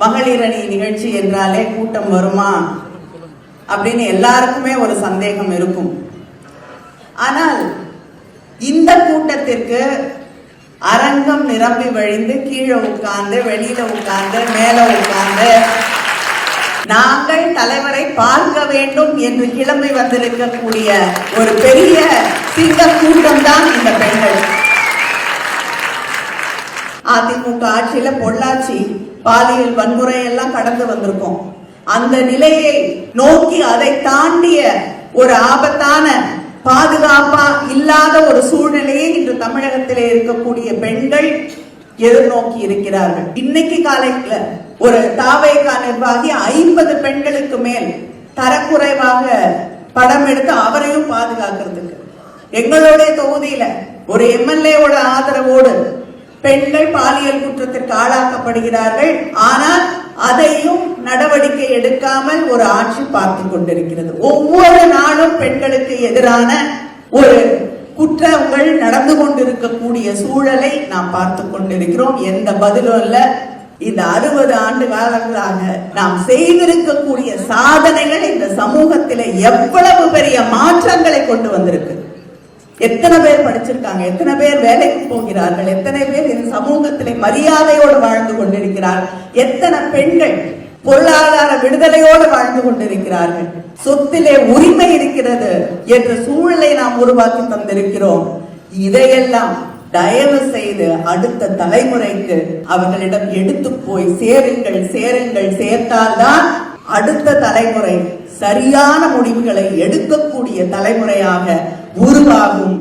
மகளிர் அணி நிகழ்ச்சி என்றாலே கூட்டம் வருமா அப்படின்னு எல்லாருக்குமே ஒரு சந்தேகம் இருக்கும். ஆனால் இந்த கூட்டத்திற்கு அரங்கம் நிரம்பி வழிந்து கீழே உட்கார்ந்து, வெளியில உட்கார்ந்து, மேல உட்கார்ந்து நாங்கள் தலைவரை பார்க்க வேண்டும் என்று கிளம்பி வந்திருக்கக்கூடிய ஒரு பெரிய சிங்க கூட்டம் தான் இந்த பெண்கள். அதிமுக ஆட்சியில பொள்ளாச்சி பாலியல் வன்முறை எல்லாம் கடந்து வந்திருக்கோம். அந்த நிலையை நோக்கி அதை தாண்டிய ஒரு ஆபத்தான பாதுகாப்பா இல்லாத ஒரு சூழ்நிலையை இன்று தமிழகத்திலே இருக்கக்கூடிய பெண்கள் எதிர்நோக்கி இருக்கிறார்கள். இன்னைக்கு காலையில ஒரு தாவேகா நிர்வாகி 50 பெண்களுக்கு மேல் தரக்குறைவாக படம் எடுத்து அவரையும் பாதுகாக்கிறதுக்கு எங்களுடைய தொகுதியில ஒரு எம்எல்ஏவோட ஆதரவோடு பெண்கள் பாலியல் குற்றத்திற்கு ஆளாக்கப்படுகிறார்கள். ஆனால் அதையும் நடவடிக்கை எடுக்காமல் ஒரு ஆட்சி பார்த்து கொண்டிருக்கிறது. ஒவ்வொரு நாளும் பெண்களுக்கு எதிரான ஒரு குற்றங்கள் நடந்து கொண்டிருக்கக்கூடிய சூழலை நாம் பார்த்து கொண்டிருக்கிறோம். எந்த பதிலும் இல்ல. இந்த 60 ஆண்டு காலங்களாக நாம் செய்திருக்கக்கூடிய சாதனைகள் இந்த சமூகத்திலே எவ்வளவு பெரிய மாற்றங்களை கொண்டு வந்திருக்கு. எத்தனை பேர் படிச்சிருக்காங்க, எத்தனை பேர் வேலைக்கு போகிறார்கள், எத்தனை பேர் இந்த சமூகத்திலே மரியாதையோடு வாழ்ந்து கொண்டிருக்கிறார்கள், எத்தனை பெண்கள் பொருளாதார விடுதலையோடு வாழ்ந்து கொண்டிருக்கிறார்கள், சொத்திலே உரிமை இருக்கிறது என்ற சூழலை நாம் உருவாக்கி தந்திருக்கிறோம். இதையெல்லாம் தயவு செய்து அடுத்த தலைமுறைக்கு அவர்களிடம் எடுத்து போய் சேருங்கள், சேர்த்தால்தான் அடுத்த தலைமுறை சரியான முடிவுகளை எடுக்கக்கூடிய தலைமுறையாக உருவாகும்.